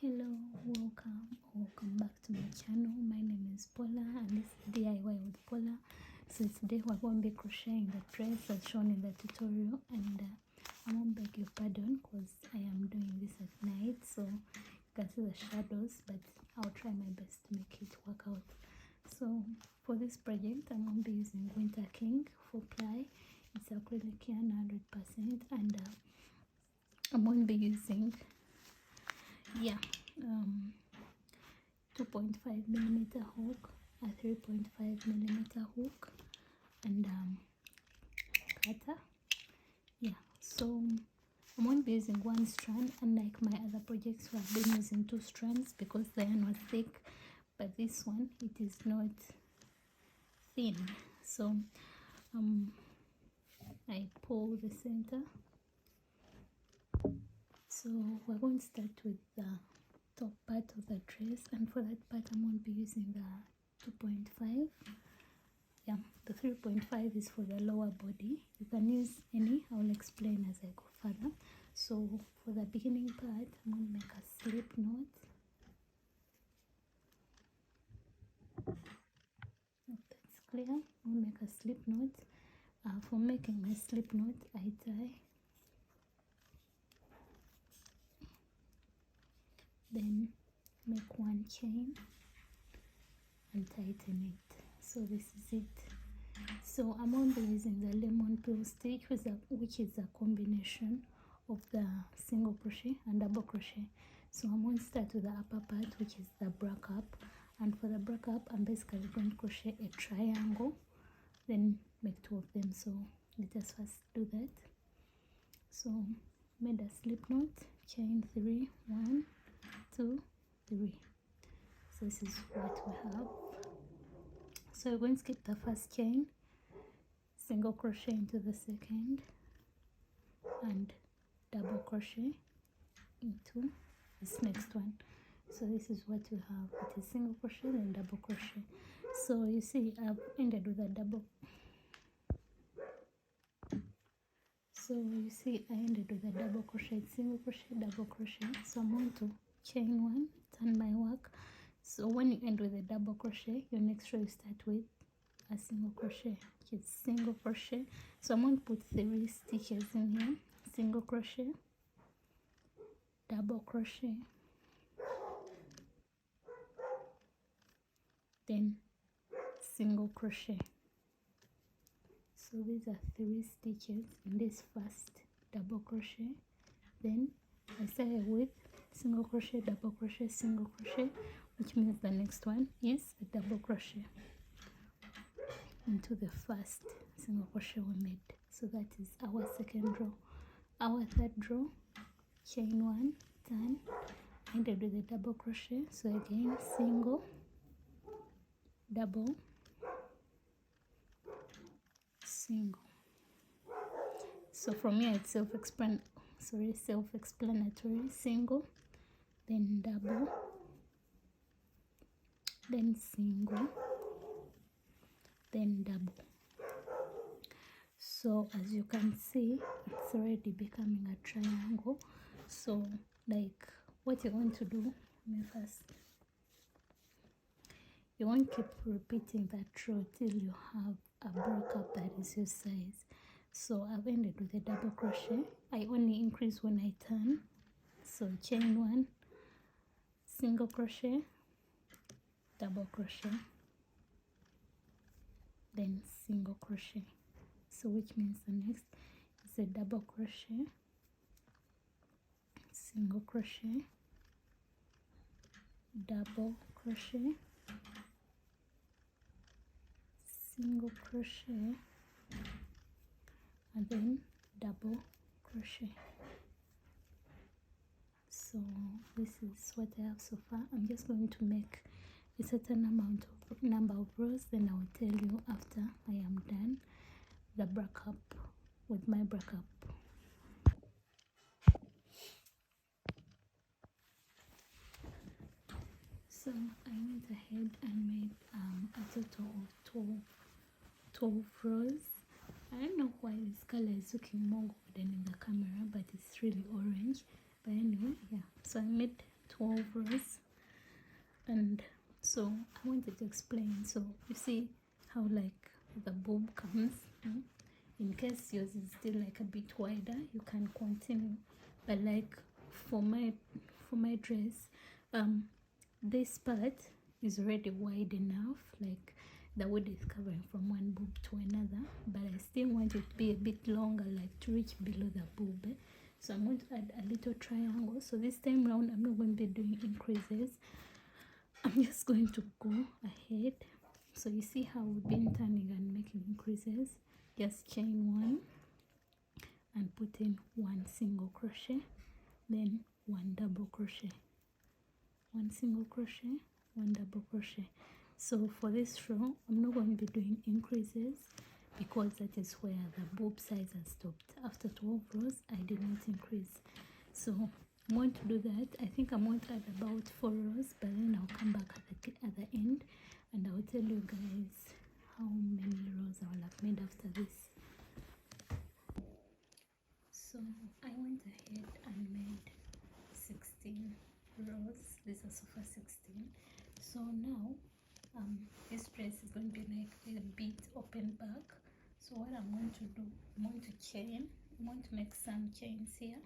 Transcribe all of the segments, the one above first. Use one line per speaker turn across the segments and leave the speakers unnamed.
Hello, welcome back to my channel. My name is Paula and this is DIY with Paula. So today we're going to be crocheting the dress as shown in the tutorial, and I won't beg your pardon because I am doing this at night, so you can see the shadows, but I'll try my best to make it work out. So for this project I'm going to be using Winter King 4-ply. It's acrylic yarn 100%, and I'm going to be using 2.5mm hook, a 3.5mm hook, and cutter. So I'm going to be using one strand, unlike my other projects where I've been using 2 strands because the yarn was thick, but this one it is not thin. So I pull the center. So we're going to start with the top part of the dress, and for that part I'm going to be using the 2.5. The 3.5 is for the lower body. You can use any, I will explain as I go further. So for the beginning part I'm going to make a slip knot. That's clear. I'll make a slip knot. For making my slip knot, I tie, then make 1 chain and tighten it. So this is it. So I'm going to be using the lemon peel stitch, which is a combination of the single crochet and double crochet. So I'm going to start with the upper part, which is the break up, and for the break up I'm basically going to crochet a triangle, then make 2 of them. So let us first do that. So made a slip knot, chain 3, 1, 2, 3. So this is what we have. So we're going to skip the first chain, single crochet into the second, and double crochet into this next one. So this is what we have. It is single crochet and double crochet. So you see I've ended with a double. So you see I ended with a double crochet, single crochet, double crochet. So I'm going to chain 1, turn my work. So when you end with a double crochet, your next row you start with a single crochet, which is single crochet. So I'm going to put 3 stitches in here: single crochet, double crochet, then single crochet. So these are 3 stitches in this first double crochet. Then I started with single crochet, double crochet, single crochet, which means the next one is a double crochet into the first single crochet we made. So that is our second row. Our third row, chain 1, turn, ended with a double crochet. So again, single, double, single. So from here it's self-explanatory. Single, then double, then single, then double. So as you can see, it's already becoming a triangle. So like what you're going to do, you won't keep repeating that row till you have a break up that is your size. So I've ended with a double crochet. I only increase when I turn. So chain 1, single crochet, double crochet, then single crochet. So which means the next is a double crochet, single crochet, double crochet, single crochet, and then double crochet. So this is what I have so far. I'm just going to make a certain number of rows, then I will tell you after I am done the break up with my break up. So I went ahead and made a total of 12 rows. I don't know why this color is looking more golden in the camera, but it's really orange. But anyway, so I made 12 rows. And so I wanted to explain. So you see how like the boob comes, in case yours is still like a bit wider, you can continue. But like for my dress, this part is already wide enough, like the wood is covering from one boob to another, but I still want it to be a bit longer, like to reach below the boob. So I'm going to add a little triangle. So this time round I'm not going to be doing increases, I'm just going to go ahead. So you see how we've been turning and making increases. Just chain one and put in one single crochet, then one double crochet, one single crochet, one double crochet. So for this row I'm not going to be doing increases because that is where the boob size has stopped. After 12 rows I did not increase, so I'm going to do that. I think I'm going to add about 4 rows, but then I'll come back at the end and I'll tell you guys how many rows I will have made after this. So I went ahead and made 16 rows. This is so far 16. So now this dress is going to be like a bit open back. So what I'm going to do, I'm going to chain. I'm going to make some chains here.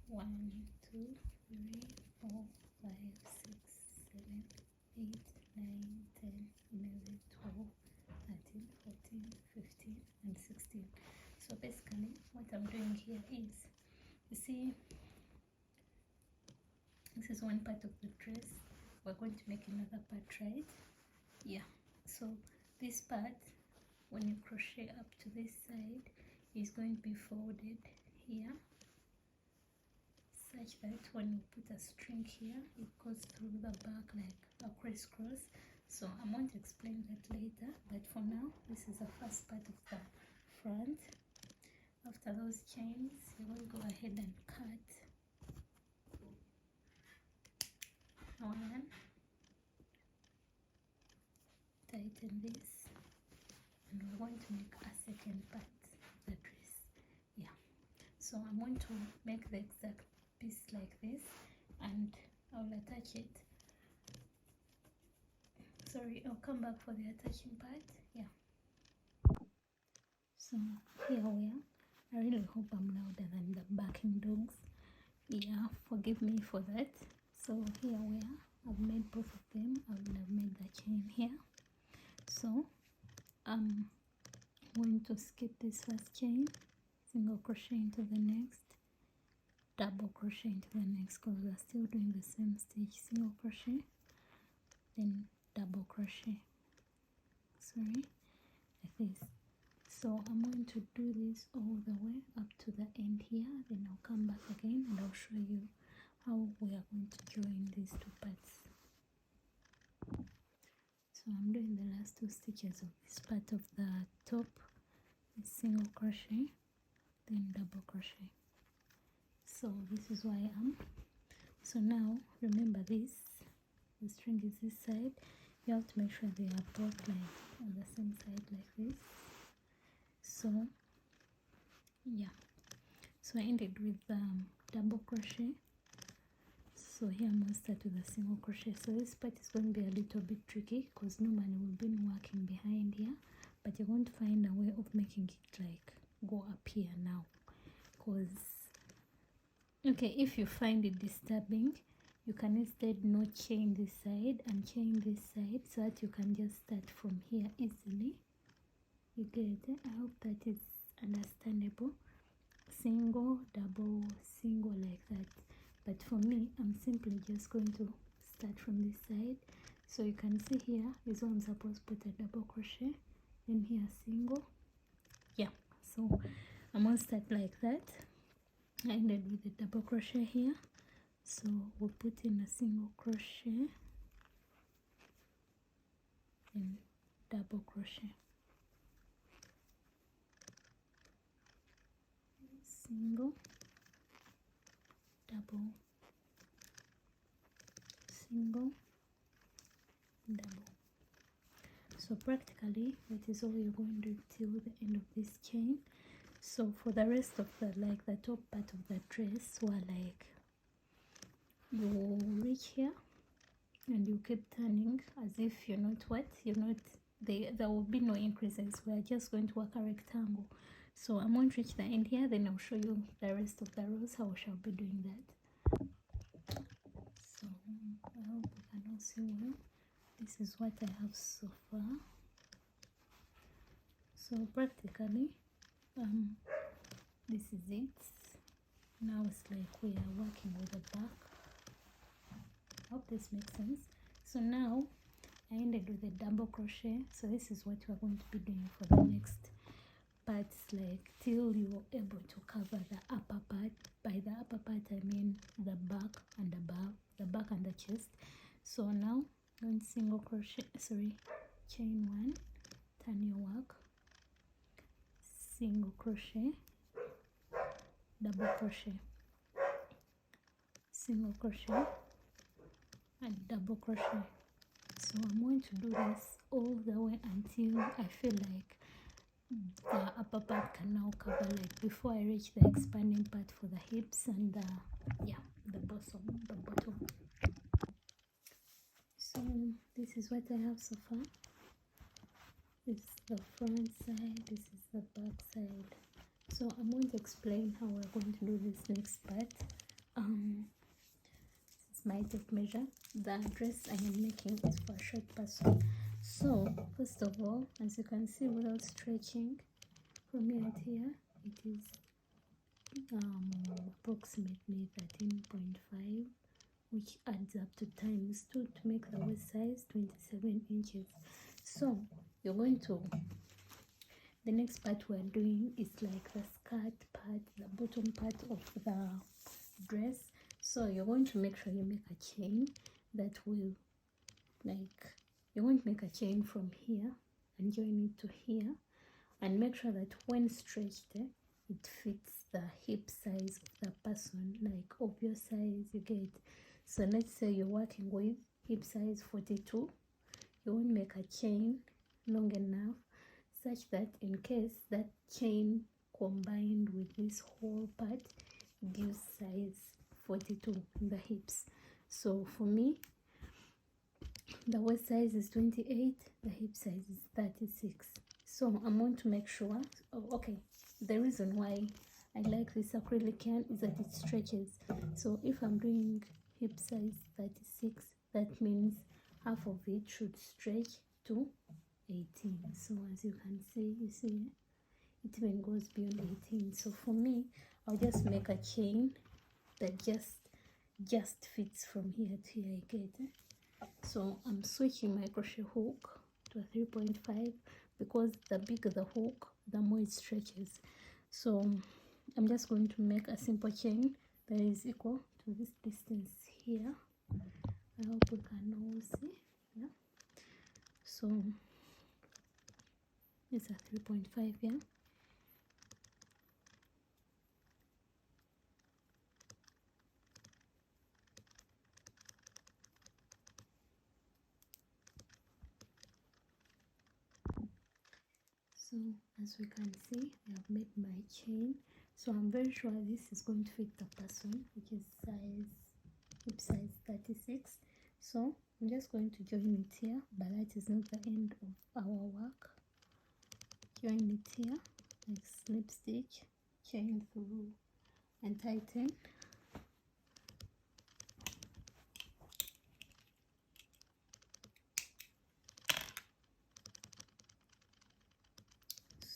1, 2, 3, 4, 5, 6, 7, 8, 9, 10, 11, 12, 13, 14, 15, and 16. So basically what I'm doing here is, you see, this is one part of the dress. We're going to make another part, right? Yeah. So this part, when you crochet up to this side, is going to be folded here, such that when you put a string here, it goes through the back like a crisscross. So I'm going to explain that later, but for now this is the first part of the front. After those chains, you will go ahead and cut one, tighten this, and we're going to make a second part of the dress. Yeah, so I'm going to make the exact piece like this and I'll attach it. Sorry, I'll come back for the attaching part. Yeah, so here we are. I really hope I'm louder than the barking dogs. Yeah, forgive me for that. So here we are. I've made both of them. I will have made the chain here. So I'm going to skip this first chain, single crochet into the next, double crochet into the next, because we're still doing the same stitch. Single crochet, then double crochet, sorry, like this. So I'm going to do this all the way up to the end here, then I'll come back again and I'll show you how we are going to join these two parts. So I'm doing the last 2 stitches of this part of the top, single crochet, then double crochet. So this is where I am. So now remember this, the string is this side, you have to make sure they are both like on the same side like this. So yeah, so I ended with double crochet. So here I'm going to start with a single crochet. So this part is going to be a little bit tricky because normally we've been working behind here, but you're going to find a way of making it like go up here now. Because okay, if you find it disturbing, you can instead not chain this side and chain this side so that you can just start from here easily. You get it? I hope that is understandable. Single, double, single, like that. But for me, I'm simply just going to start from this side. So you can see here is where I'm supposed to put a double crochet, then here single. Yeah, so I'm going to start like that. I ended with a double crochet here, so we'll put in a single crochet and double crochet, single, double, single, double. So practically that is all you're going to do till the end of this chain. So for the rest of the like the top part of the dress, we're like you reach here and you keep turning as if you're not there will be no increases. We're just going to work a rectangle. So I'm going to reach the end here, then I'll show you the rest of the rows how we shall be doing that. So I hope you can all see well. This is what I have so far. So practically this is it. Now it's like we are working with the back. I hope this makes sense. So now I ended with a double crochet, so this is what we're going to be doing for the next parts, like till you're able to cover the upper part. By the upper part I mean the back and above, the back and the chest. So now one single crochet, chain one, turn your work, single crochet, double crochet, single crochet and double crochet. So I'm going to do this all the way until I feel like the upper part can now cover, like before I reach the expanding part for the hips and the bottom. So this is what I have so far. This is the front side, this is the back side. So I'm going to explain how we're going to do this next part. This is my tape measure. The dress I am making is for a short person. So first of all, as you can see, without stretching from here to here, it is approximately 13.5, which adds up to times 2 to make the waist size 27 inches. So you're going to, the next part we're doing is like the skirt part, the bottom part of the dress. So you're going to make sure you make a chain that will, like, you're going to make a chain from here and join it to here, and make sure that when stretched it fits the hip size of the person, like of your size, you get. So let's say you're working with hip size 42, you want to make a chain long enough such that in case that chain combined with this whole part gives size 42 in the hips. So for me, the waist size is 28, the hip size is 36. So I'm going to make sure, okay, the reason why I like this acrylic yarn is that it stretches. So if I'm doing hip size 36, that means half of it should stretch to 18. So as you can see, you see it even goes beyond 18. So for me, I'll just make a chain that just fits from here to here, I get it. So I'm switching my crochet hook to a 3.5 because the bigger the hook, the more it stretches. So I'm just going to make a simple chain that is equal to this distance here. I hope we can all see. Yeah. So it's a 3.5, yeah. So as we can see, I have made my chain. So I'm very sure this is going to fit the person, which is hip size 36. So I'm just going to join it here, but that is not the end of our work. Join it here, like slip stitch, chain through and tighten.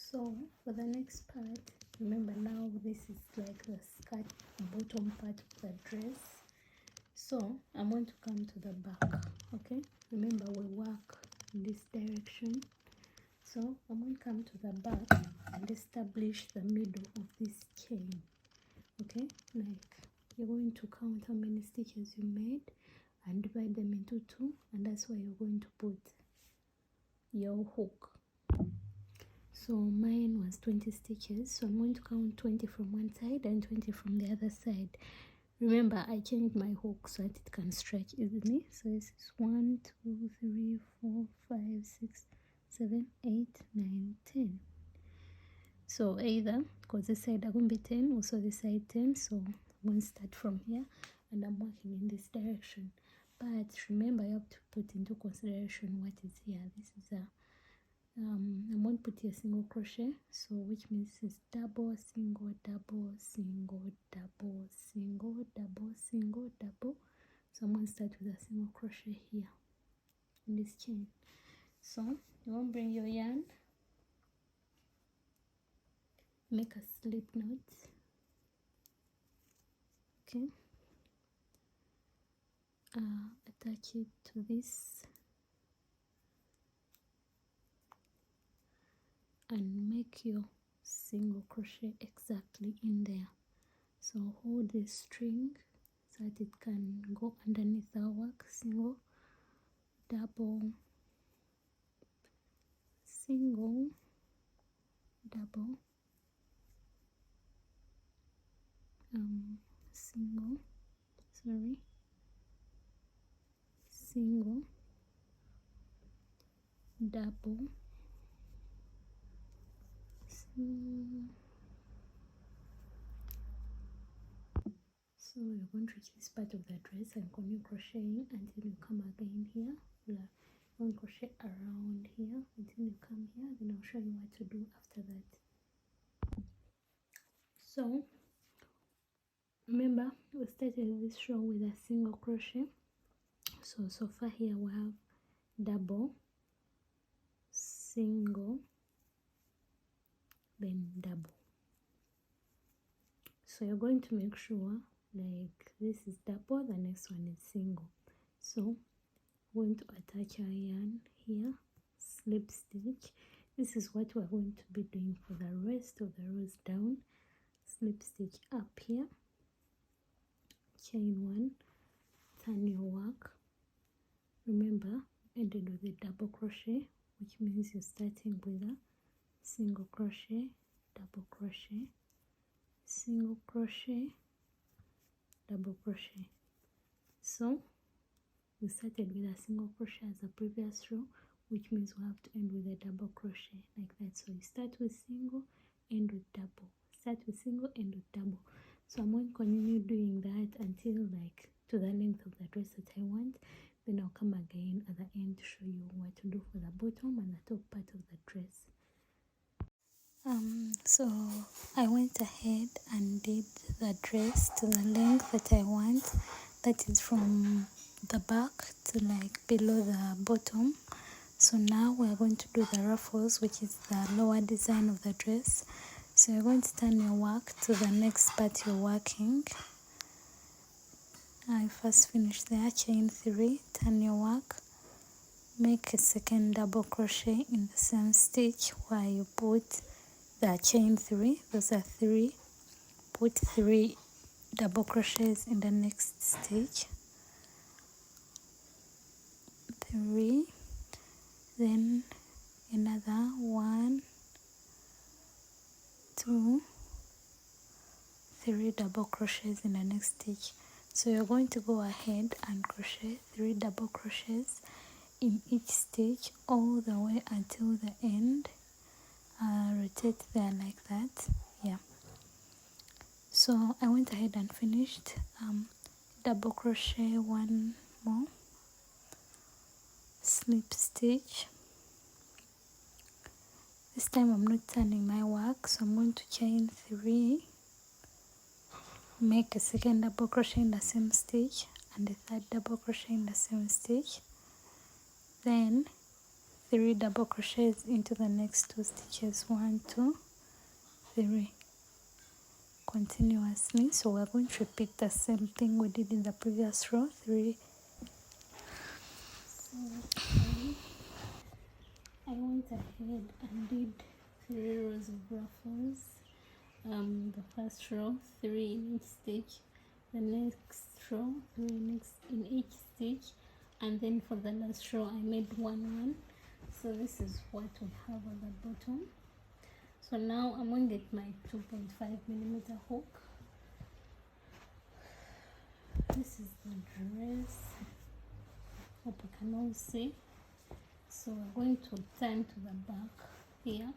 So for the next part, remember now this is like the skirt bottom part of the dress. So I'm going to come to the back, okay? Remember we work in this direction. So I'm going to come to the back and establish the middle of this chain, okay? Like you're going to count how many stitches you made and divide them into 2, and that's where you're going to put your hook. So mine was 20 stitches, so I'm going to count 20 from one side and 20 from the other side. Remember, I changed my hook so that it can stretch easily. So this is 1, 2, 3, 4, 5, 6, 7, 8, 9, 10. So either, because this side are going to be 10, also this side 10, so I'm going to start from here. and I'm working in this direction. But remember, you have to put into consideration what is here. This is a I'm going to put here single crochet, so which means it's double, single, double, single, double, single, double, single, double. So I'm going to start with a single crochet here in this chain. So you want to bring your yarn, make a slip knot, okay, attach it to this and make your single crochet exactly in there. So hold this string so that it can go underneath our work. Single, double, single, double, single, single, double, single. So you're going to reach this part of the dress and continue crocheting until you come again here. You're going to crochet around here until you come here. Then I'll show you what to do after that. So remember, we started this row with a single crochet. So far here we have double, single, then double. So you're going to make sure like this is double, the next one is single. So we're going to attach our yarn here, slip stitch. This is what we're going to be doing for the rest of the rows down. Slip stitch up here, chain one, turn your work. Remember, ended with a double crochet, which means you're starting with a single crochet, double crochet, single crochet, double crochet. So we started with a single crochet as the previous row, which means we have to end with a double crochet like that. So you start with single, end with double, start with single, end with double. So I'm going to continue doing that until like to the length of the dress that I want. Then I'll come again at the end to show you what to do for the bottom and the top part of the dress. So I went ahead and did the dress to the length that I want. That is from the back to like below the bottom. So now we're going to do the ruffles, which is the lower design of the dress. So you're going to turn your work to the next part you're working. I first finish there, chain 3, turn your work, make a second double crochet in the same stitch where you put the chain 3. Those are 3. Put 3 double crochets in the next stitch, 3, then another 1, 2, 3 double crochets in the next stitch. So you're going to go ahead and crochet 3 double crochets in each stitch all the way until the end. Rotate there like that. Yeah. So I went ahead and finished. Double crochet 1 more, slip stitch. This time I'm not turning my work, so I'm going to chain 3, make a second double crochet in the same stitch and a third double crochet in the same stitch, then 3 double crochets into the next 2 stitches, 1, 2, 3, continuously. So we're going to repeat the same thing we did in the previous row. 3. So I went ahead and did 3 rows of ruffles. The first row 3 in each stitch, the next row 3 in each stitch, and then for the last row I made 1. So this is what we have on the bottom. So now I'm going to get my 2.5mm hook. This is the dress. Hope you can all see. So we're going to turn to the back here.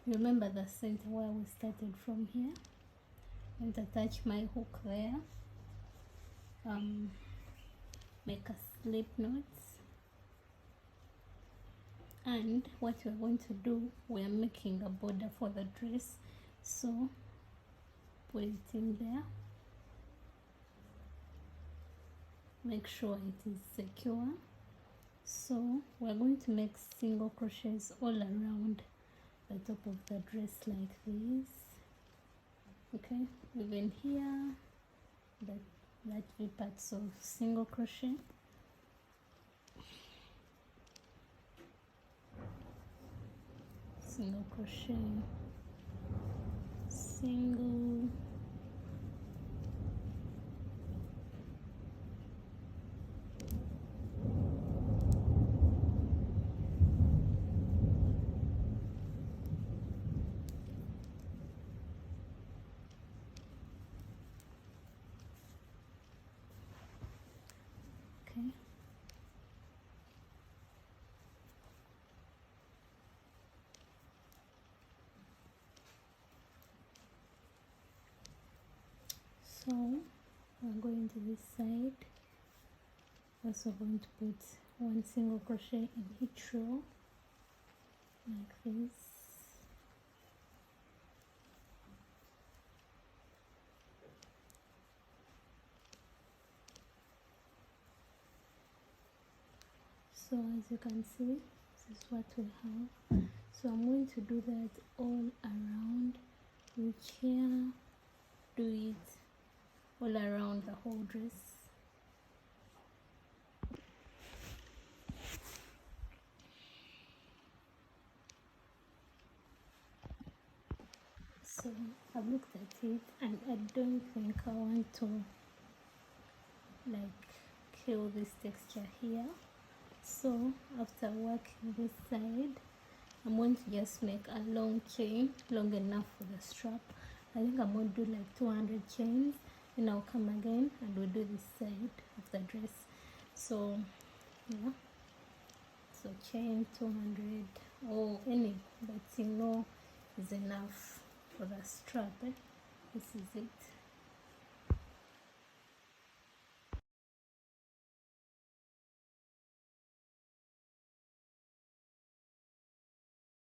Remember the center where we started from here, and attach my hook there. make a slip knot. And what we're going to do, we're making a border for the dress, so put it in there, make sure it is secure. So we're going to make single crochets all around the top of the dress like this. Okay, even here, that V parts of single crochet. Single crochet, single, okay. So we're going to this side, also going to put one single crochet in each row like this. So as you can see, this is what we have. So I'm going to do that all around, which here, do it all around the whole dress. So I've looked at it and I don't think I want to like kill this texture here. So after working this side, I'm going to just make a long chain, long enough for the strap. I think I'm going to do like 200 chains, and I'll come again and we'll do this side of the dress. So yeah, so chain 200 or any that you know is enough for the strap. This is it.